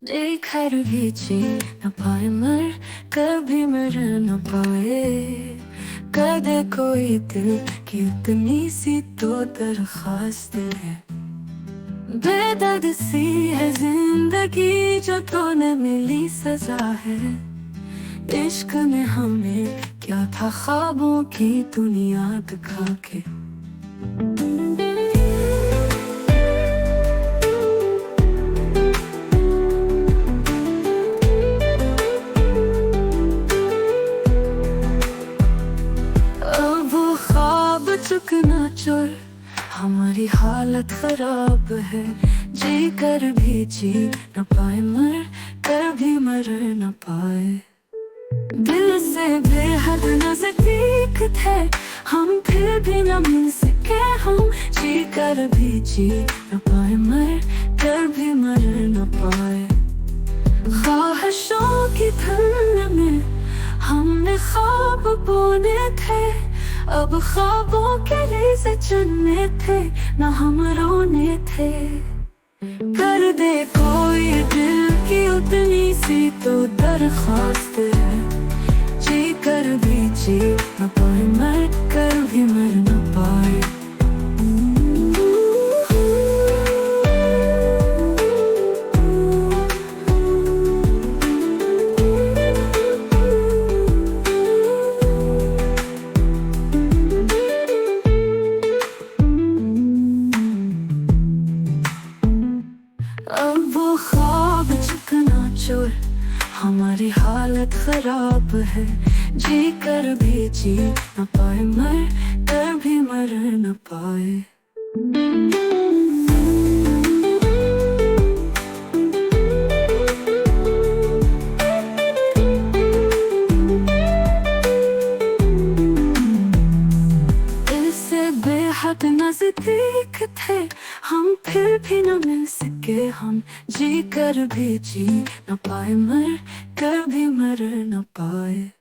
देखकर भी जी न पाए मर, कभी मर न पाए। कर दे कोई दिल की इतनी सी तो दरखास्त है। बेदर्द सी है जिंदगी जो तूने मिली सजा है। इश्क ने हमें क्या था ख्वाबों की दुनिया दिखा के। अब वो ख्वाब चुकना चुर, हमारी हालत खराब है। जी कर भी जी न पाए मर, कर भी मर न पाए। दिल से बेहद नजदीक थे हम, फिर भी न मिल सके हम। जी कर भी जी न पाए मर, कर भी मर न पाए। ख्वाहिशों की धुन में हमने ख्वाब बोने थे। अब ख्वाबों के लिए चुनने थे, न हम रोने थे। कर दे कोई दिल की उतनी सी तो दरखास्त है। जी कर भी जी न पाए मर, कर भी मर न पाए। अब वो ख्वाब चुकना चुर, हमारी हालत खराब है। जी कर भी जी न पाए मर, कर भी मर न पाए। इससे बेहद नजदीक थे हम, फिर भी न मिल सके हम। जी कर भी जी न पाए मर, कर भी मर न पाए।